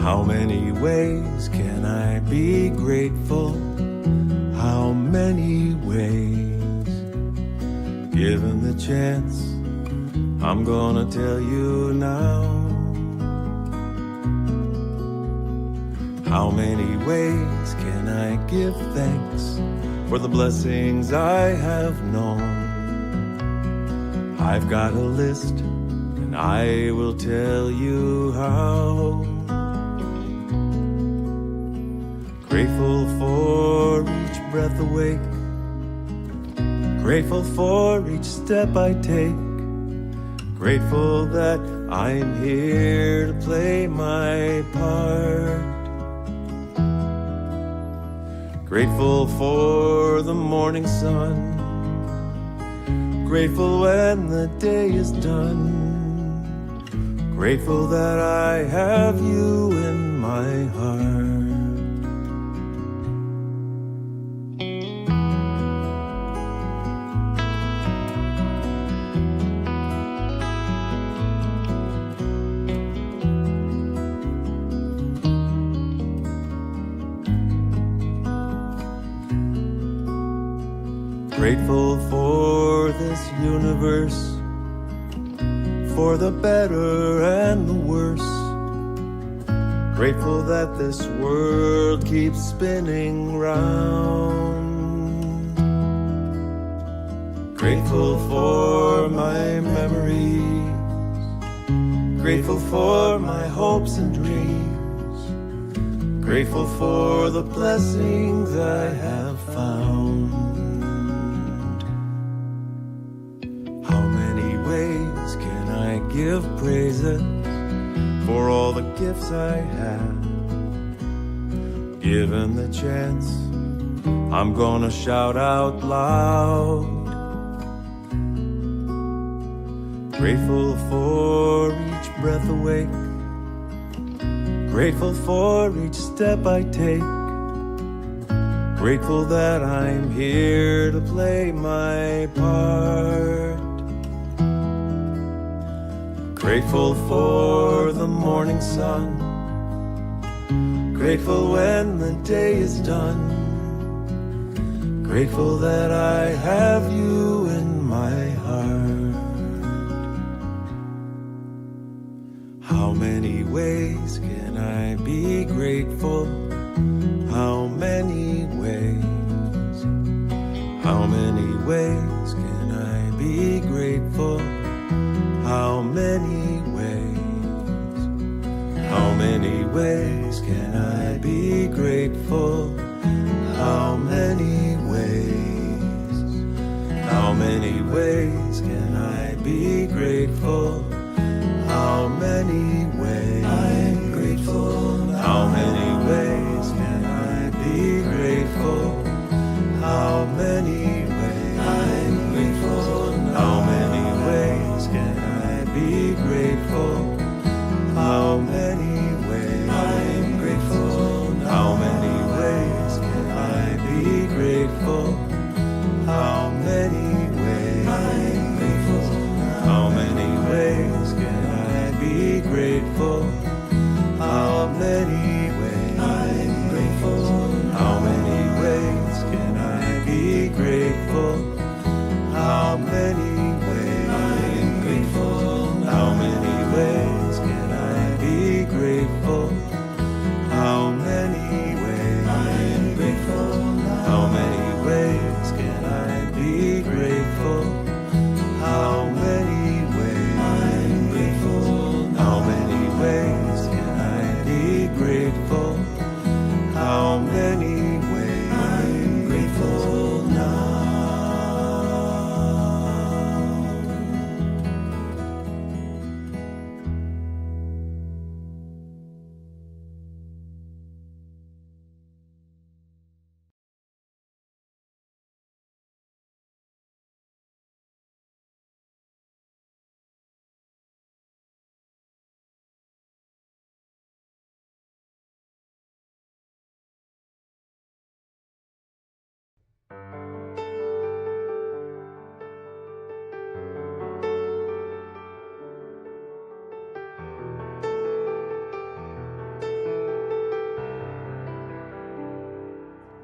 How many ways can I be grateful? How many ways? Given the chance, I'm gonna tell you now. How many ways can I give thanks for the blessings I have known? I've got a list, and I will tell you how. Grateful for each breath awake, grateful for each step I take, grateful that I'm here to play my part. Grateful for the morning sun, grateful when the day is done, grateful that I have you in my heart. Grateful for this universe, for the better and the worse. Grateful that this world keeps spinning round. Grateful for my memories, grateful for my hopes and dreams, grateful for the blessings I have found. Give praises for all the gifts I have. Given the chance, I'm gonna shout out loud. Grateful for each breath awake, grateful for each step I take, grateful that I'm here to play my part. Grateful for the morning sun, grateful when the day is done, grateful that I have you in my heart. How many ways can I be grateful? How many ways? How many ways can I be grateful? How many ways? How many ways can I be grateful? How many ways? How many ways can I be grateful? How many ways? I'm grateful. How many ways can I be grateful? How many ways? I'm grateful. How many ways can I be grateful? How many ways? I'm grateful. How many ways can I be grateful? How many ways? I'm grateful. How many ways can I be grateful? How many ways? I'm grateful. How many ways can I be grateful? How many ways? I'm grateful. How many ways can I be grateful? How many ways? I'm grateful. How many ways can I be grateful? How many ways? I'm grateful. How many ways can I be grateful? How many ways? I'm grateful now.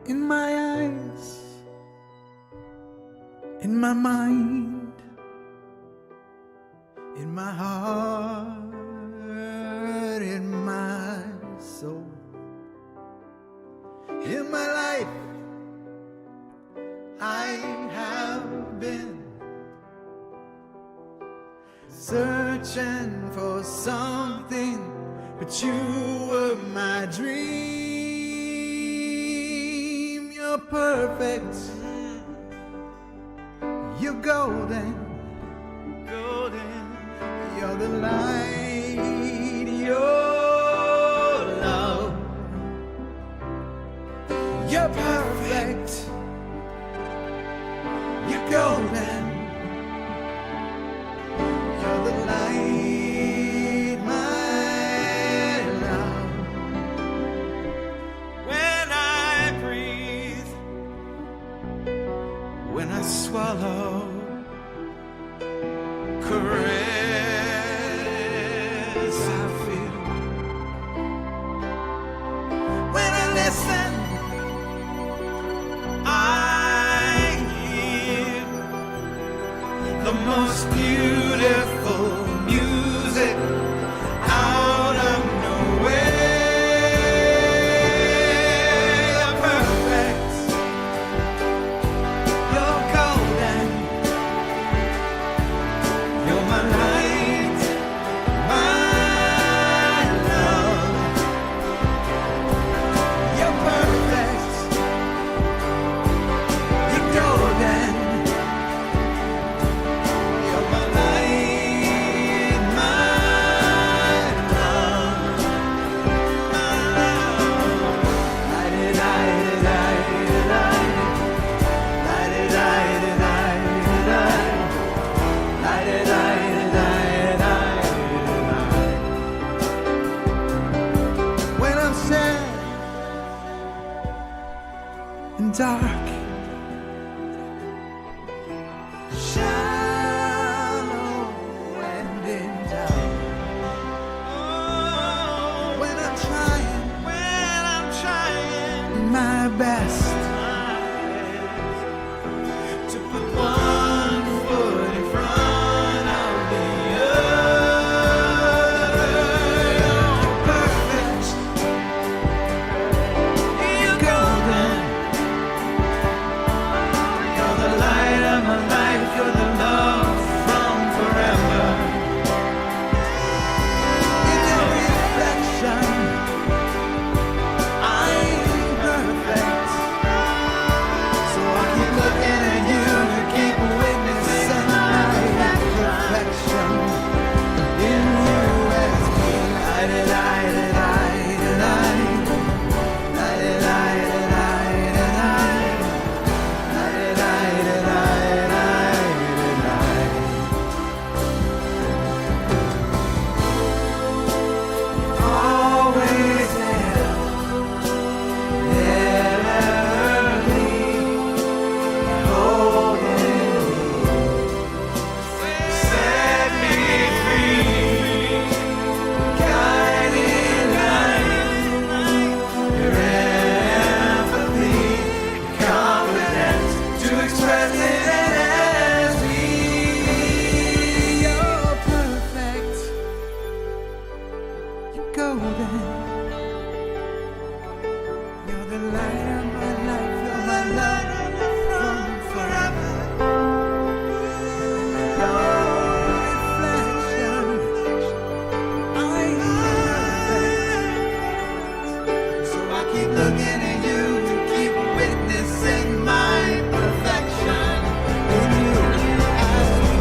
in my eyes, in my mind, in my heart, in my soul, in my life. I have been searching for something, but you were my dream. You're perfect, you're golden, golden. You're the light, your love. You're perfect, you're golden. You're the light, my love. When I breathe, when I swallow, caress I feel. When I listen, I hear the most beautiful music out of nowhere. You're perfect, you're golden, you're my light, my love. You're perfect, you're golden. You're my light, my love, my love. When I'm sad and dark, shallow and in doubt. When I'm trying my best to put one foot in front of the other. You're perfect, you're golden. You're the light of my life, you're the love from forever. In your reflection, I'm perfect. So I keep looking at you to keep witnessing my perfection. In you as me, always there, never leave, holding me, set me free, guiding light, your empathy, confidence to express it as me. You're perfect, you're golden. You're the light of my life, you're my love from forever. Your reflection, I'm perfect. So I keep looking at you to keep witnessing my perfection. In you as me.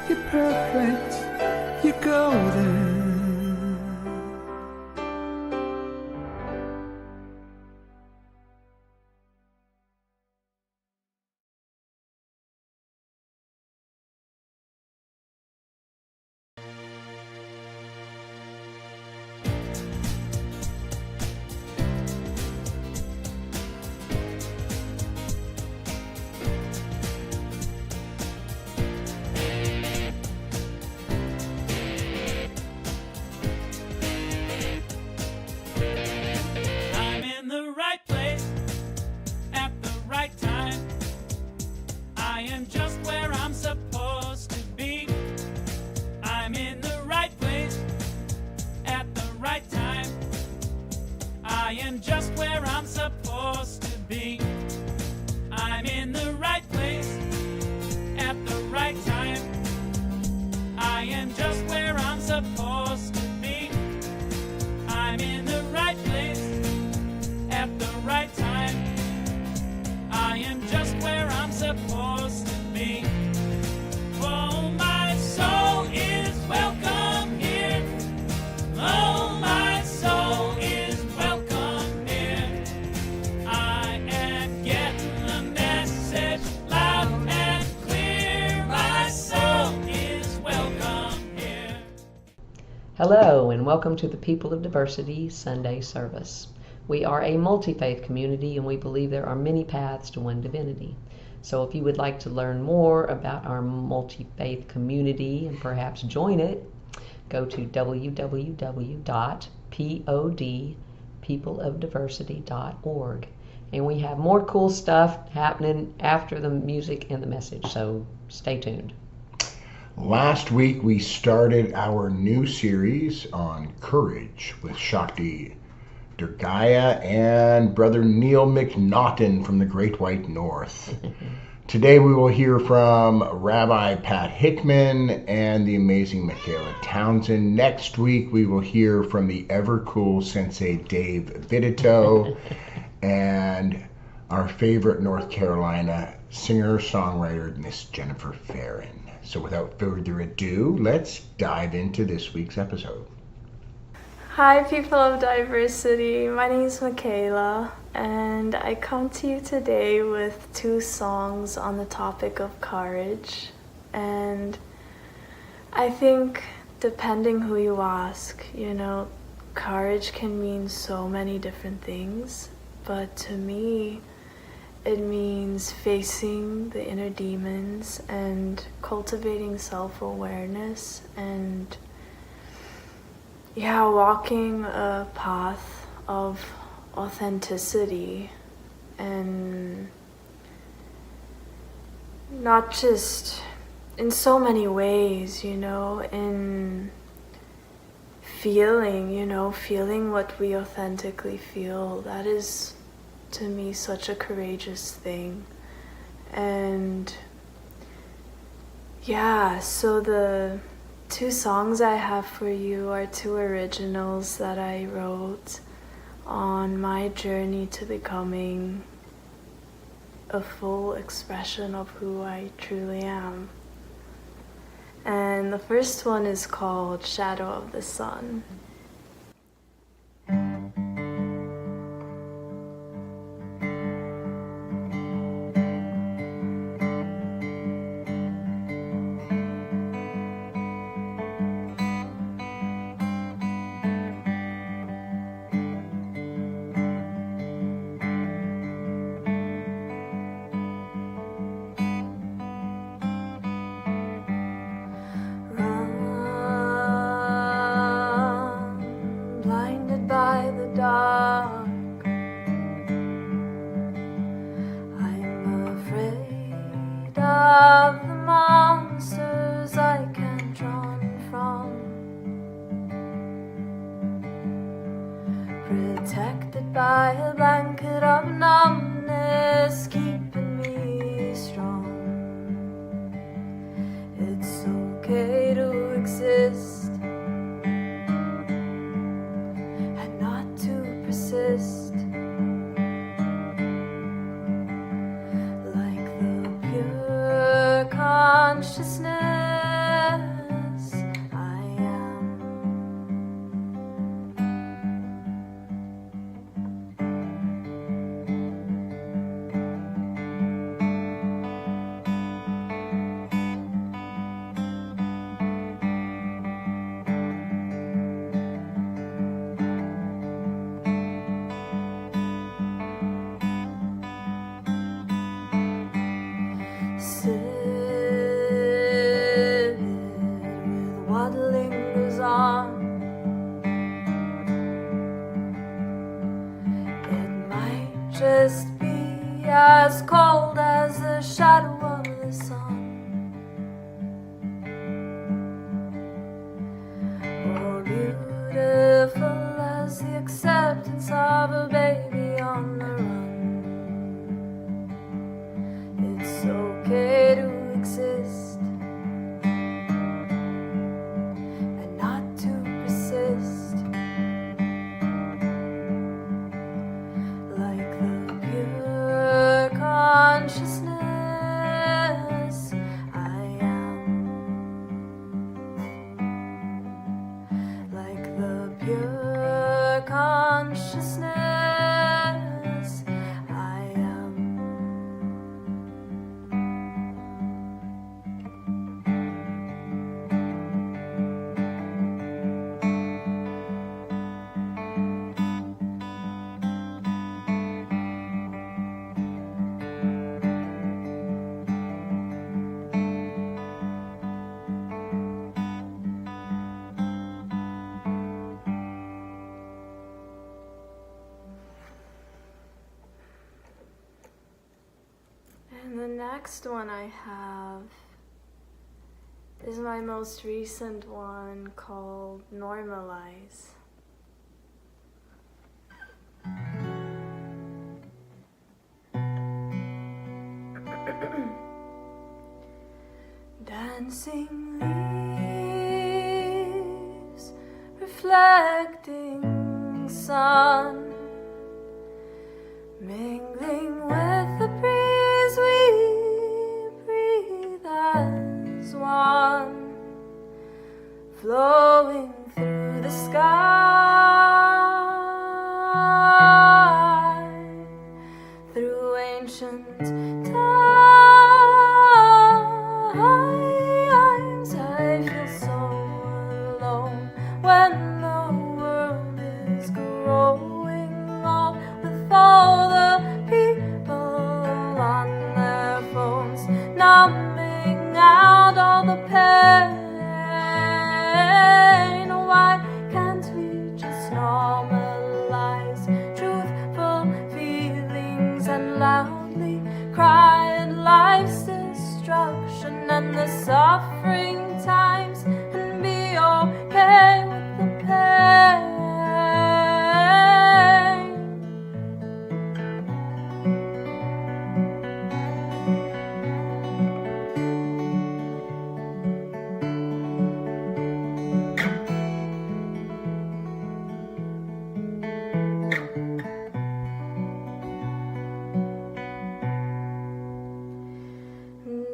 you're perfect, you're golden. I'm in the right place at the right time. I am just where I'm supposed to be. I'm in the right place at the right time. I am just where I'm supposed to be. I'm in the right place at the right time. I am just where I'm supposed to be. I'm in the right place at the right time. I am just where I'm supposed to be. Oh, my soul is welcome here. Oh, my soul is welcome here. I am getting the message loud and clear. My soul is welcome here. Hello, and welcome to the People of Diversity Sunday service. We are a multi-faith community, and we believe there are many paths to one divinity. So if you would like to learn more about our multi-faith community and perhaps join it, go to www.peopleofdiversity.org. And we have more cool stuff happening after the music and the message, so stay tuned. Last week we started our new series on courage with Shakti Durgaya and Brother Neil McNaughton from the Great White North. Today we will hear from Rabbi Pat Hickman and the amazing Michaela Townsend. Next week we will hear from the ever cool Sensei Dave Vidito and our favorite North Carolina singer-songwriter Miss Jennifer Farron. So without further ado, let's dive into this week's episode. Hi, people of diversity. My name is Michaela, and I come to you today with 2 songs on the topic of courage. And I think, depending who you ask, courage can mean so many different things. But to me, it means facing the inner demons and cultivating self-awareness and walking a path of authenticity, and not just in so many ways, in feeling what we authentically feel. That is, to me, such a courageous thing. And so the 2 songs I have for you are 2 originals that I wrote on my journey to becoming a full expression of who I truly am. And the first one is called Shadow of the Sun. Protected by a blanket of numbness, keeping me strong. It's okay to exist and not to persist. Like the pure consciousness righteousness I am. And the next one I have is my most recent one called Normalize. Dancing leaves, reflecting sun, mingling with the breeze we breathe as one, flowing through the sky, through ancient times. I feel so alone when the world is growing old, with all the people on their phones, numbing out all the pain. Why can't we just normalize truthful feelings and loudly cry at life's destruction and the suffering times, and be okay with the pain?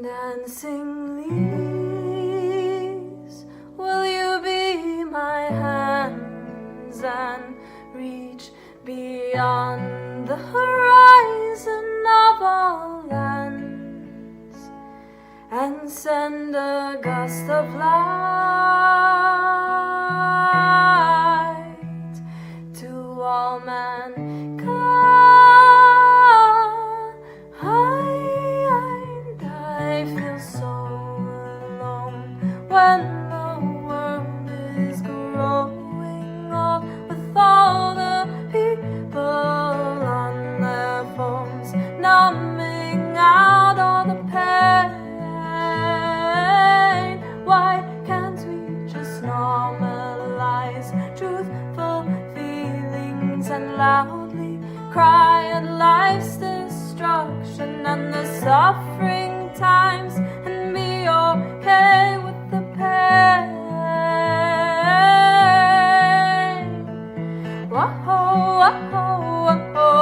Dancing leaves, will you be my hands and reach beyond the horizon of all lands, and send a gust of light to all mankind? I feel so alone when the world is growing old, with all the people on their phones, numbing out all the pain. Why can't we just normalize truthful feelings and loudly cry at life's destruction and the suffering times, and be okay with the pain? Whoa, whoa, whoa, whoa,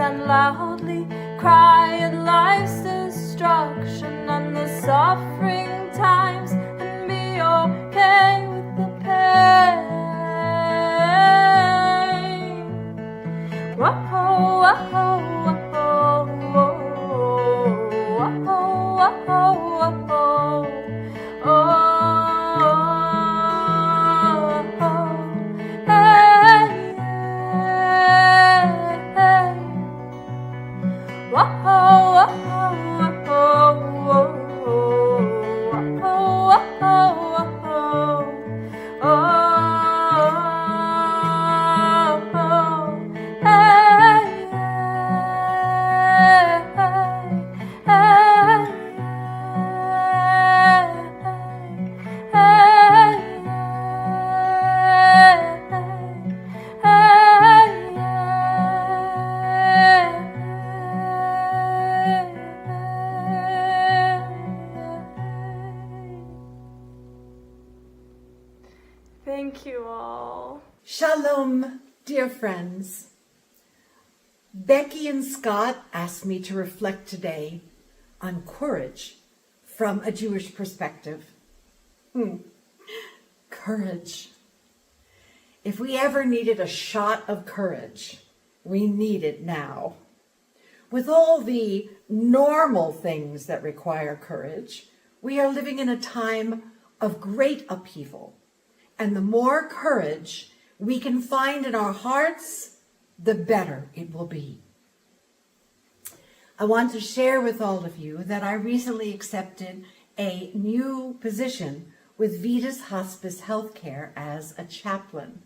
and loudly cry at life's destruction and the suffering times, and be okay with the pain. Whoa, whoa, whoa, whoa, whoa, whoa, whoa, whoa, oh. Whoa, whoa, whoa. Dear friends, Becky and Scott asked me to reflect today on courage from a Jewish perspective. Courage. If we ever needed a shot of courage, we need it now. With all the normal things that require courage, we are living in a time of great upheaval. And the more courage we can find in our hearts, the better it will be. I want to share with all of you that I recently accepted a new position with Vitas Hospice Healthcare as a chaplain.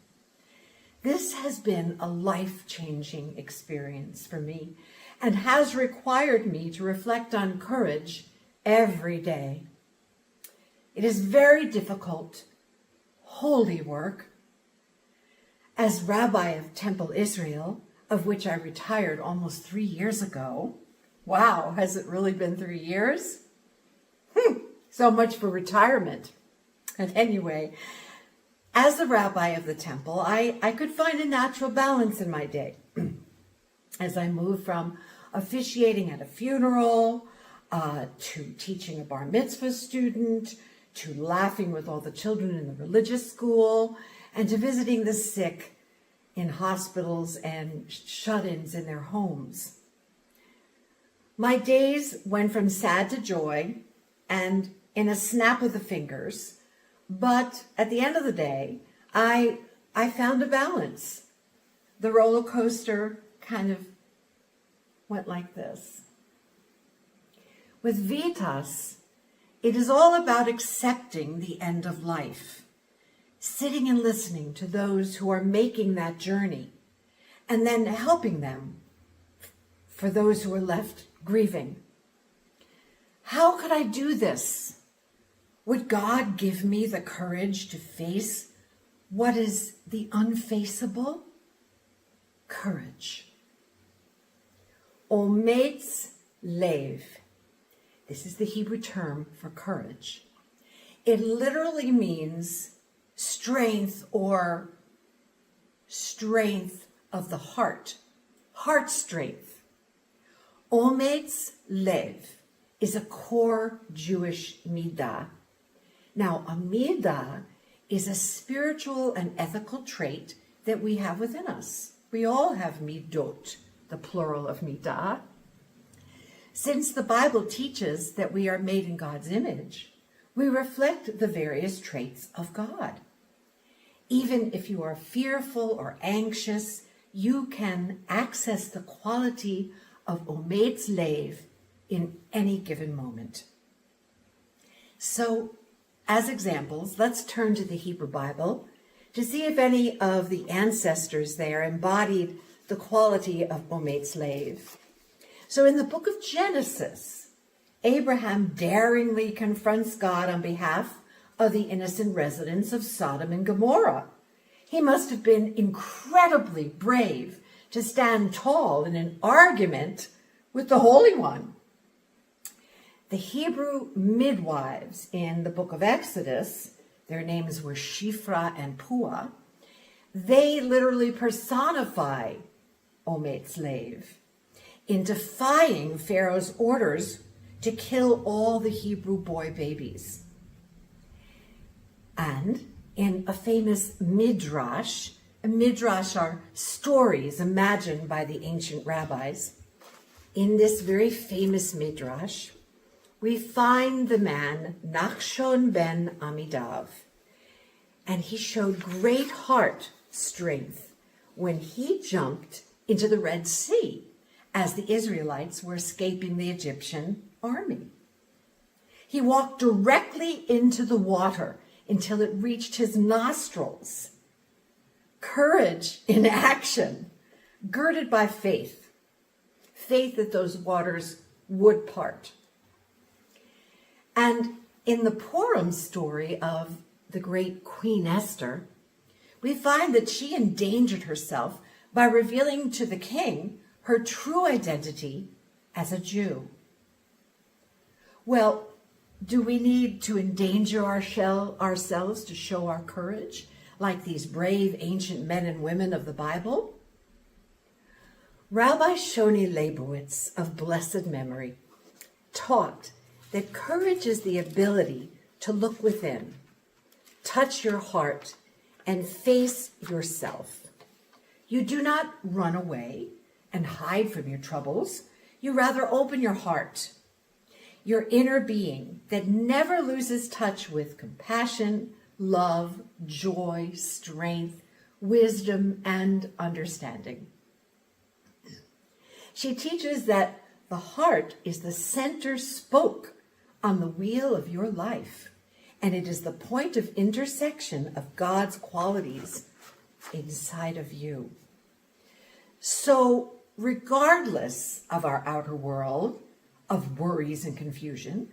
This has been a life-changing experience for me and has required me to reflect on courage every day. It is very difficult, holy work. As rabbi of Temple Israel, of which I retired almost 3 years ago, wow, has it really been 3 years? So much for retirement. And anyway, as the rabbi of the temple, I could find a natural balance in my day. As I moved from officiating at a funeral, to teaching a bar mitzvah student, to laughing with all the children in the religious school, and to visiting the sick in hospitals and shut-ins in their homes. My days went from sad to joy and in a snap of the fingers, but at the end of the day, I found a balance. The roller coaster kind of went like this. With Vitas, it is all about accepting the end of life, sitting and listening to those who are making that journey, and then helping them for those who are left grieving. How could I do this? Would God give me the courage to face what is the unfaceable? Courage. Ometz lev. This is the Hebrew term for courage. It literally means strength or strength of the heart strength. Ometz lev is a core Jewish midah. Now, a midah is a spiritual and ethical trait that we have within us. We all have midot, the plural of midah. Since the Bible teaches that we are made in God's image, we reflect the various traits of God. Even if you are fearful or anxious, you can access the quality of Ometz lev in any given moment. So, as examples, let's turn to the Hebrew Bible to see if any of the ancestors there embodied the quality of Ometz lev. So in the book of Genesis, Abraham daringly confronts God on behalf of the innocent residents of Sodom and Gomorrah. He must have been incredibly brave to stand tall in an argument with the Holy One. The Hebrew midwives in the book of Exodus, their names were Shifra and Puah, they literally personify Ometz lev in defying Pharaoh's orders to kill all the Hebrew boy babies. And in a famous midrash are stories imagined by the ancient rabbis. In this very famous midrash, we find the man Nachshon ben Amidav, and he showed great heart strength when he jumped into the Red Sea as the Israelites were escaping the Egyptian army. He walked directly into the water until it reached his nostrils. Courage in action, girded by faith that those waters would part. And in the Purim story of the great Queen Esther, we find that she endangered herself by revealing to the king her true identity as a Jew. Well, do we need to endanger ourselves to show our courage, like these brave ancient men and women of the Bible? Rabbi Shoni Leibowitz of blessed memory taught that courage is the ability to look within, touch your heart, and face yourself. You do not run away and hide from your troubles. You rather open your heart, your inner being that never loses touch with compassion, love, joy, strength, wisdom, and understanding. She teaches that the heart is the center spoke on the wheel of your life, and it is the point of intersection of God's qualities inside of you. So, regardless of our outer world, of worries and confusion,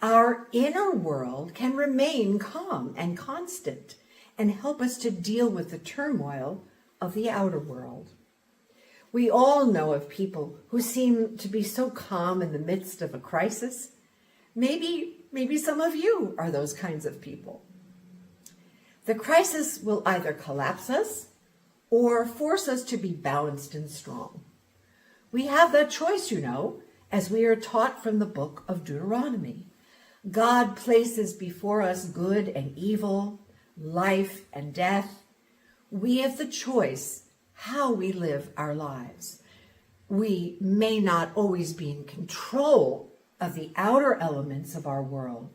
our inner world can remain calm and constant and help us to deal with the turmoil of the outer world. We all know of people who seem to be so calm in the midst of a crisis. Maybe some of you are those kinds of people. The crisis will either collapse us or force us to be balanced and strong. We have that choice, you know, as we are taught from the book of Deuteronomy. God places before us good and evil, life and death. We have the choice how we live our lives. We may not always be in control of the outer elements of our world,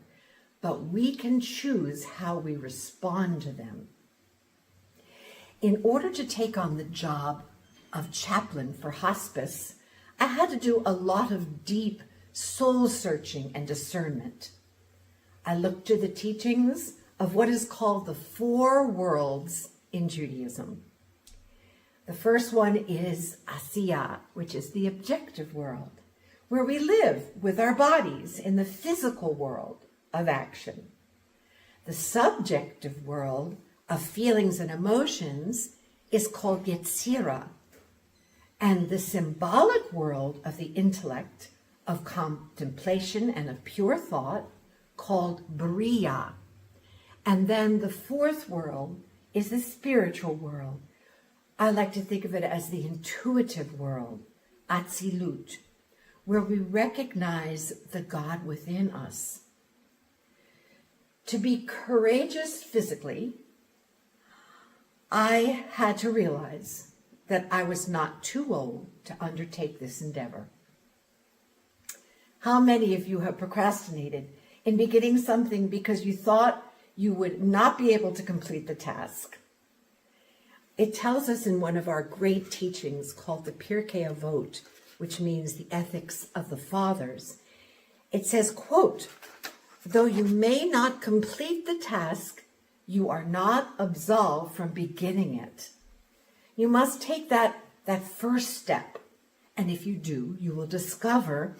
but we can choose how we respond to them. In order to take on the job of chaplain for hospice, I had to do a lot of deep soul searching and discernment. I looked to the teachings of what is called the four worlds in Judaism. The first one is Asiya, which is the objective world, where we live with our bodies in the physical world of action. The subjective world of feelings and emotions is called Yetzirah, and the symbolic world of the intellect, of contemplation and of pure thought, called Bria. And then the fourth world is the spiritual world. I like to think of it as the intuitive world, Atzilut, where we recognize the God within us. To be courageous physically, I had to realize that I was not too old to undertake this endeavor. How many of you have procrastinated in beginning something because you thought you would not be able to complete the task? It tells us in one of our great teachings called the Pirkei Avot, which means the ethics of the fathers. It says, quote, "Though you may not complete the task, you are not absolved from beginning it." You must take that first step. And if you do, you will discover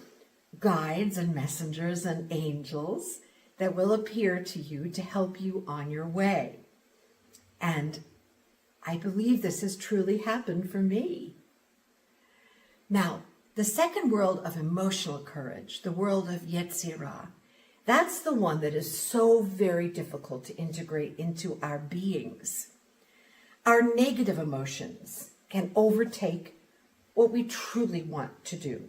guides and messengers and angels that will appear to you to help you on your way. And I believe this has truly happened for me. Now, the second world of emotional courage, the world of Yetzirah, that's the one that is so very difficult to integrate into our beings. Our negative emotions can overtake what we truly want to do.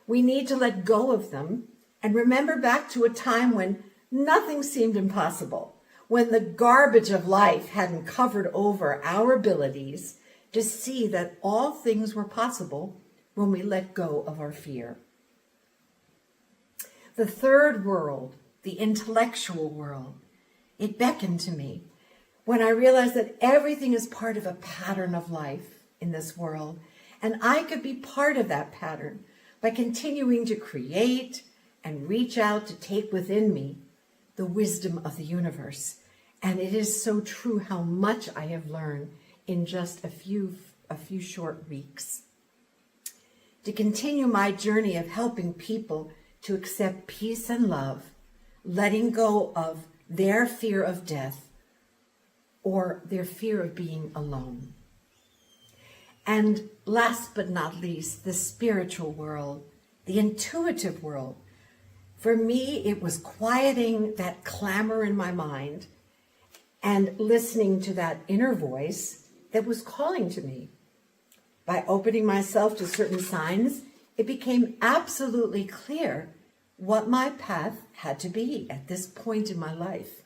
We need to let go of them and remember back to a time when nothing seemed impossible, when the garbage of life hadn't covered over our abilities to see that all things were possible when we let go of our fear. The third world, the intellectual world, it beckoned to me when I realized that everything is part of a pattern of life in this world, and I could be part of that pattern by continuing to create and reach out to take within me the wisdom of the universe. And it is so true how much I have learned in just a few short weeks. To continue my journey of helping people to accept peace and love, letting go of their fear of death or their fear of being alone. And last but not least, the spiritual world, the intuitive world. For me, it was quieting that clamor in my mind and listening to that inner voice that was calling to me. By opening myself to certain signs, it became absolutely clear what my path had to be at this point in my life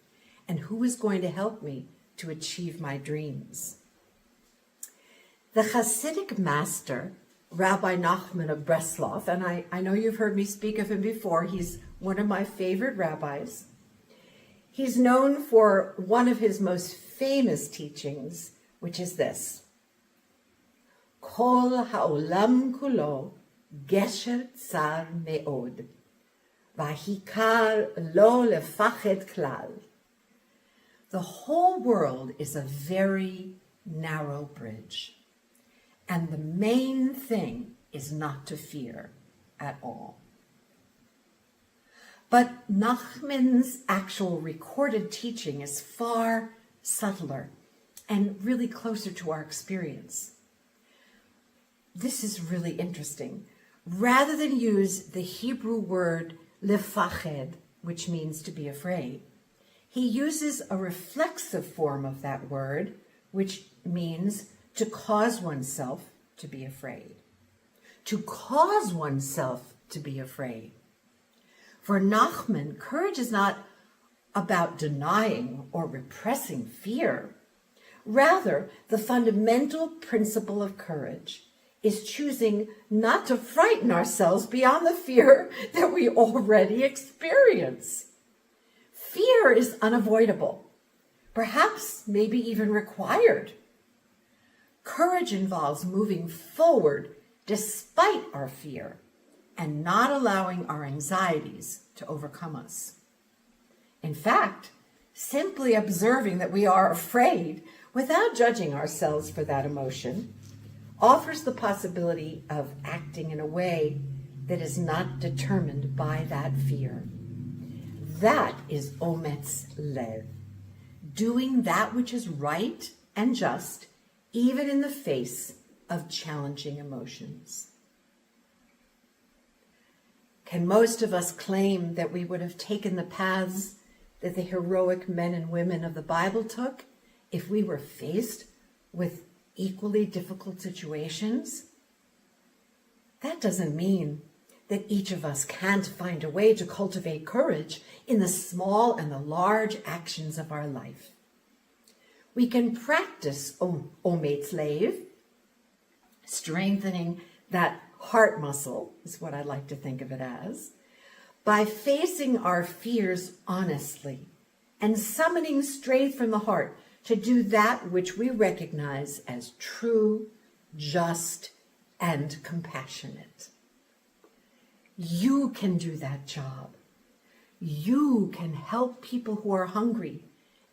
and who was going to help me to achieve my dreams. The Hasidic master, Rabbi Nachman of Breslov, and I know you've heard me speak of him before, he's one of my favorite rabbis. He's known for one of his most famous teachings, which is this: Kol ha'olam kulo gesher tsar me'od, vahikar lo lefached klal. The whole world is a very narrow bridge, and the main thing is not to fear at all. But Nachman's actual recorded teaching is far subtler and really closer to our experience. This is really interesting. Rather than use the Hebrew word lefached, which means to be afraid, he uses a reflexive form of that word, which means to cause oneself to be afraid. To cause oneself to be afraid. For Nachman, courage is not about denying or repressing fear. Rather, the fundamental principle of courage is choosing not to frighten ourselves beyond the fear that we already experience. Fear is unavoidable, perhaps maybe even required. Courage involves moving forward despite our fear and not allowing our anxieties to overcome us. In fact, simply observing that we are afraid without judging ourselves for that emotion offers the possibility of acting in a way that is not determined by that fear. That is ometz lev, doing that which is right and just, even in the face of challenging emotions. Can most of us claim that we would have taken the paths that the heroic men and women of the Bible took if we were faced with equally difficult situations? That doesn't mean that each of us can't find a way to cultivate courage in the small and the large actions of our life. We can practice ometz lev, strengthening that heart muscle, is what I like to think of it as, by facing our fears honestly and summoning strength from the heart to do that which we recognize as true, just, and compassionate. You can do that job. You can help people who are hungry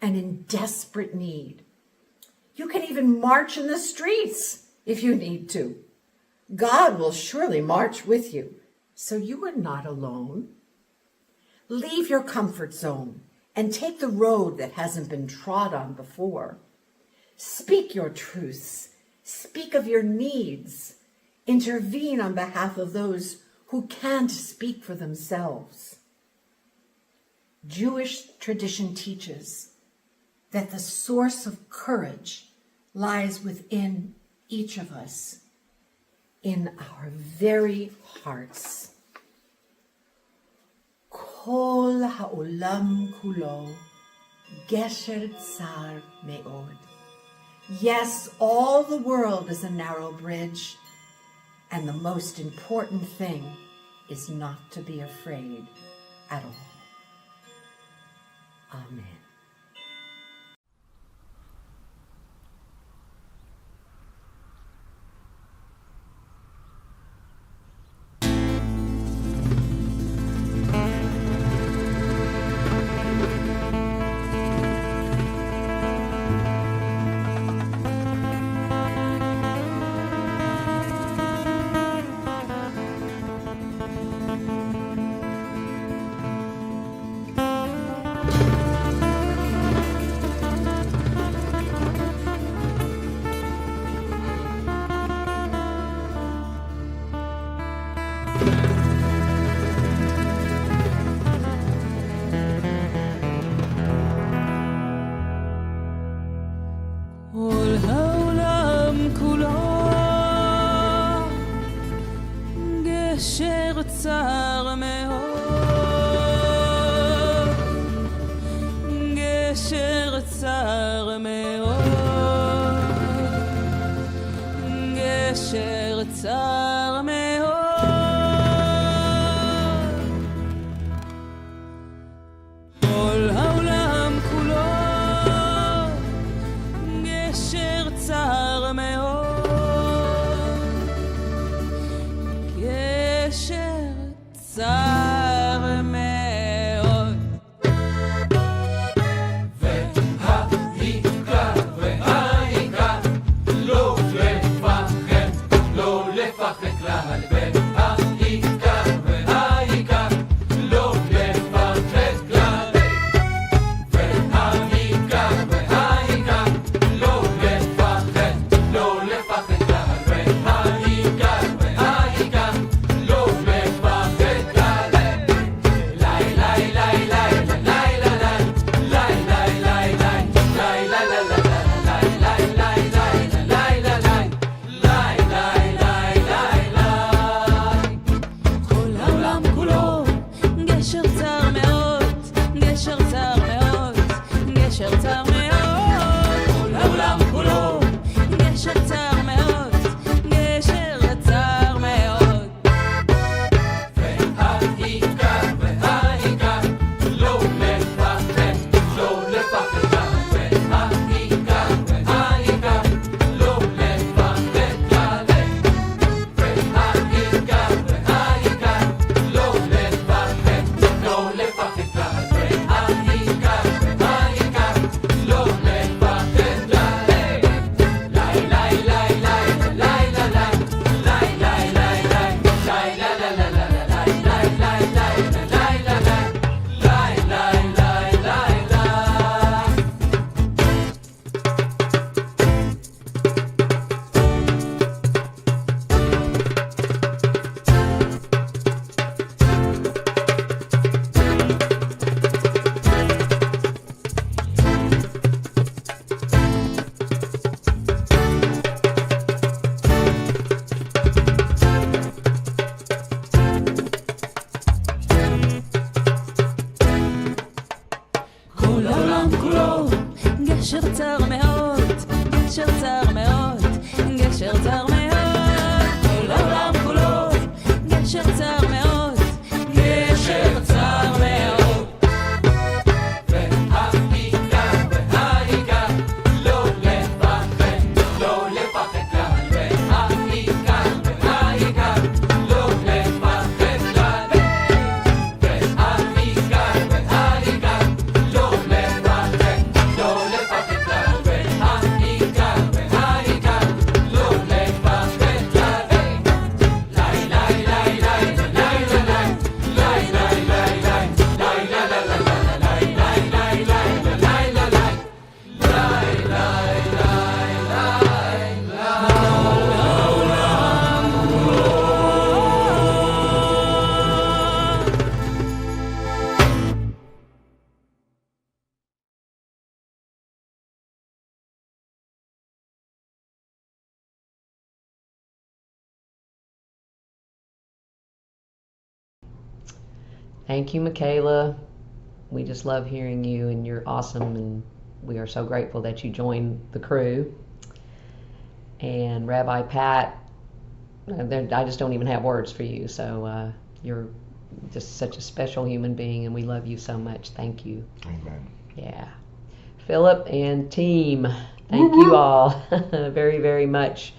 and in desperate need. You can even march in the streets if you need to. God will surely march with you, so you are not alone. Leave your comfort zone and take the road that hasn't been trod on before. Speak your truths. Speak of your needs. Intervene on behalf of those who can't speak for themselves. Jewish tradition teaches that the source of courage lies within each of us, in our very hearts. Kol ha'olam kulo gesher tsar me'od. Yes, all the world is a narrow bridge, and the most important thing is not to be afraid at all. Amen. גשר צר מאוד, גשר צר מאוד, גשר צר מאוד. כל העולם כולו גשר צר מאוד, גשר צר מאוד. Thank you, Michaela. We just love hearing you, and you're awesome, and we are so grateful that you joined the crew. And Rabbi Pat, I just don't even have words for you, so you're just such a special human being, and we love you so much. Thank you. Amen. Yeah. Philip and team, thank you all very, very much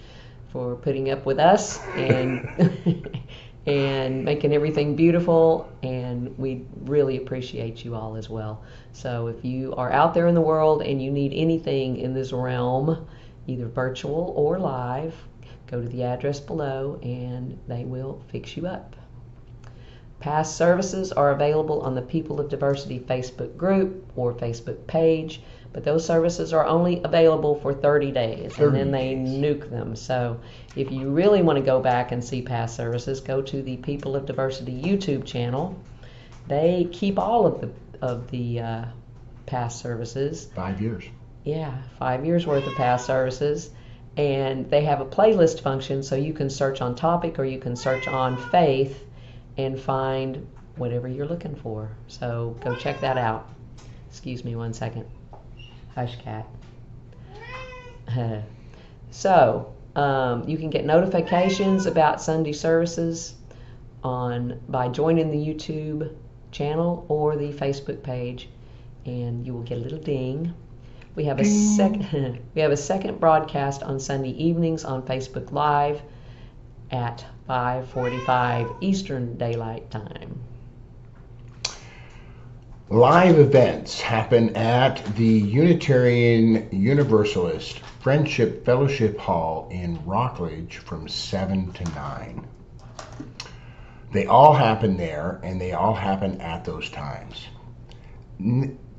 for putting up with us and and making everything beautiful, and we really appreciate you all as well. So if you are out there in the world and you need anything in this realm, either virtual or live, go to the address below and they will fix you up. Past services are available on the People of Diversity Facebook group or Facebook page, but those services are only available for 30 days, and then they nuke them. So if you really want to go back and see past services, go to the People of Diversity YouTube channel. They keep all of the past services. 5 years. Yeah, 5 years worth of past services. And they have a playlist function, so you can search on topic or you can search on faith and find whatever you're looking for. So go check that out. Excuse me one second. Hush, cat. So you can get notifications about Sunday services by joining the YouTube channel or the Facebook page, and you will get a little ding. We have a second broadcast on Sunday evenings on Facebook Live at 5:45 Eastern Daylight Time. Live events happen at the Unitarian Universalist Friendship Fellowship Hall in Rockledge from 7 to 9. They all happen there, and they all happen at those times.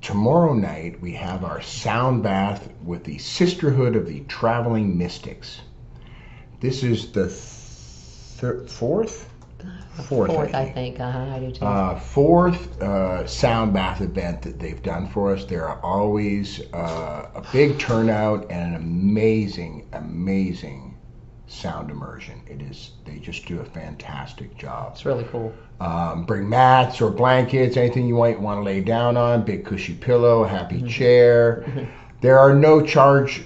Tomorrow night, we have our sound bath with the Sisterhood of the Traveling Mystics. This is the fourth, I think. I do too. Fourth sound bath event that they've done for us. There are always a big turnout and an amazing sound immersion. They just do a fantastic job. It's really cool. Bring mats or blankets, anything you might want to lay down on, big cushy pillow, a happy chair. There's no charge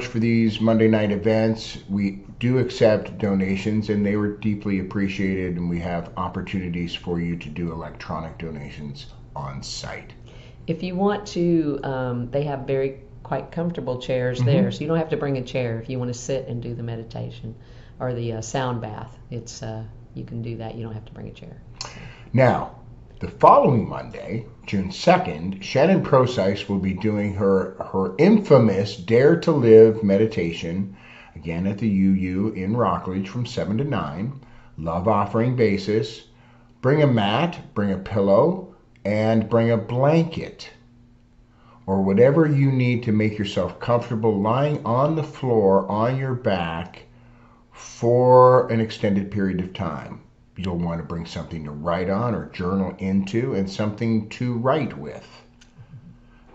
for these Monday night events. We do accept donations, and they were deeply appreciated, and we have opportunities for you to do electronic donations on site. If you want to, they have quite comfortable chairs there, so you don't have to bring a chair if you want to sit and do the meditation or the sound bath. It's you can do that. You don't have to bring a chair. Now, the following Monday, June 2nd, Shannon Procyse will be doing her infamous Dare to Live meditation, again at the UU in Rockledge from 7 to 9, love offering basis. Bring a mat, bring a pillow, and bring a blanket, or whatever you need to make yourself comfortable lying on the floor on your back for an extended period of time. You'll want to bring something to write on or journal into and something to write with.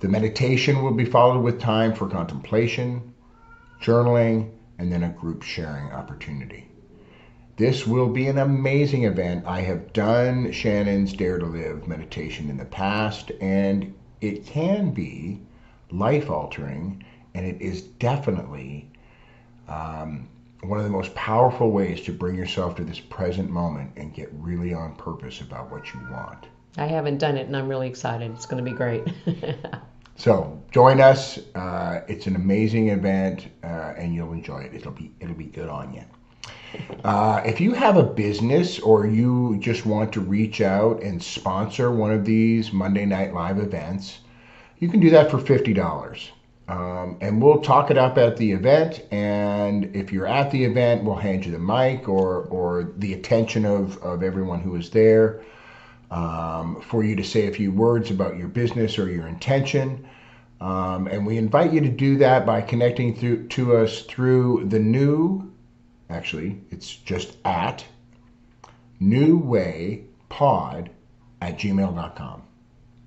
The meditation will be followed with time for contemplation, journaling, and then a group sharing opportunity. This will be an amazing event. I have done Shannon's Dare to Live meditation in the past, and it can be life-altering, and it is definitely one of the most powerful ways to bring yourself to this present moment and get really on purpose about what you want. I haven't done it, and I'm really excited. It's going to be great. So join us. It's an amazing event, and you'll enjoy it. It'll be good on you. If you have a business or you just want to reach out and sponsor one of these Monday Night Live events, you can do that for $50. And we'll talk it up at the event, and if you're at the event, we'll hand you the mic or the attention of everyone who is there for you to say a few words about your business or your intention. And we invite you to do that by connecting to us through the it's just at newwaypod@gmail.com.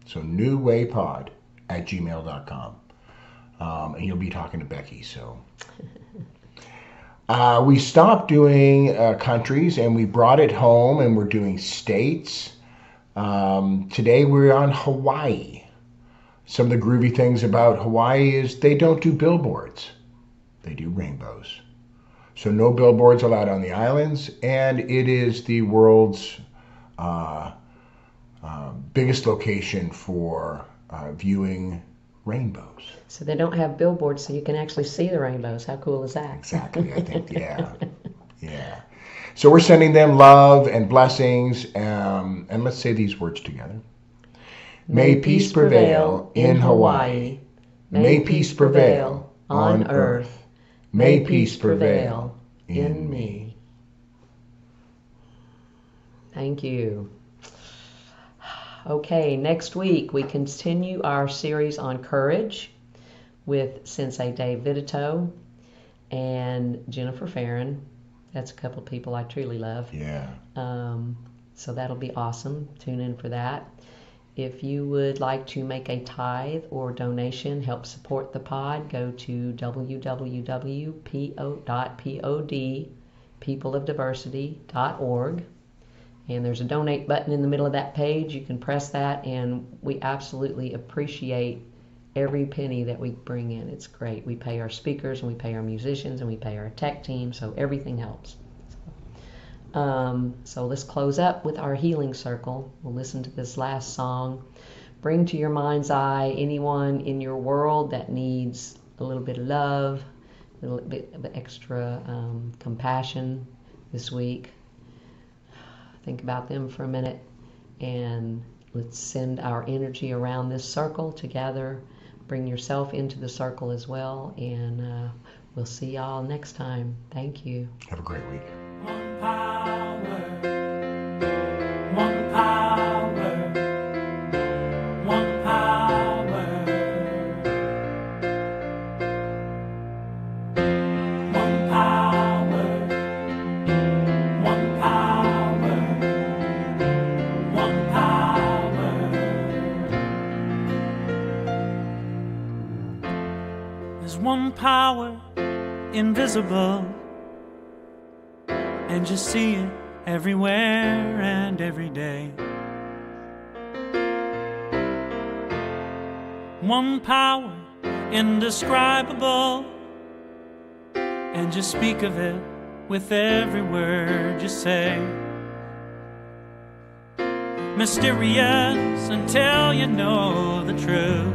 So newwaypod@gmail.com. And you'll be talking to Becky. So we stopped doing countries and we brought it home, and we're doing states. Today we're on Hawaii. Some of the groovy things about Hawaii is they don't do billboards. They do rainbows. So no billboards allowed on the islands, and it is the world's biggest location for viewing rainbows. So they don't have billboards, so you can actually see the rainbows. How cool is that? Exactly, I think, yeah. Yeah. So we're sending them love and blessings, and let's say these words together. May peace prevail in Hawaii. May peace prevail on earth. May peace prevail in me. Thank you. Okay, next week we continue our series on courage with Sensei Dave Vidito and Jennifer Farron. That's a couple of people I truly love. Yeah. So that'll be awesome. Tune in for that. If you would like to make a tithe or donation, help support the pod, go to www.peopleofdiversity.org. And there's a donate button in the middle of that page. You can press that, and we absolutely appreciate every penny that we bring in. It's great. We pay our speakers, and we pay our musicians, and we pay our tech team, so everything helps. So let's close up with our healing circle. We'll listen to this last song. Bring to your mind's eye anyone in your world that needs a little bit of love, a little bit of extra compassion this week. Think about them for a minute, and let's send our energy around this circle together. Bring yourself into the circle as well, and we'll see y'all next time. Thank you. Have a great week. One power, one power, one power, one power, one power, one power. There's one power invisible, and you see it everywhere and every day. One power indescribable, and you speak of it with every word you say. Mysterious until you know the truth,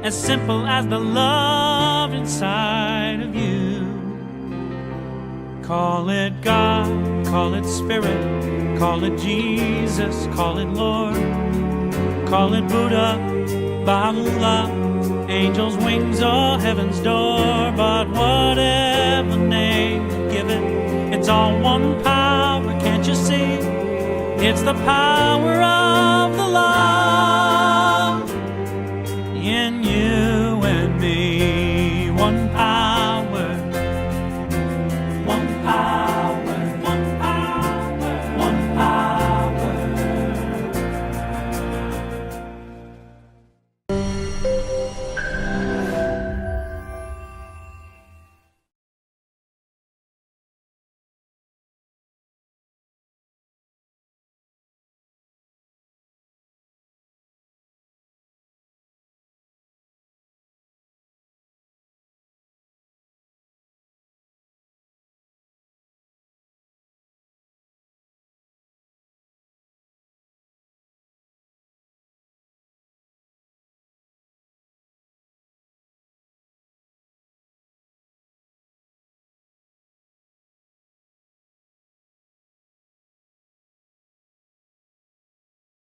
as simple as the love inside of you. Call it God, call it Spirit, call it Jesus, call it Lord, call it Buddha, Baha'u'llah, angels' wings or heaven's door. But whatever name you give it, it's all one power, can't you see? It's the power of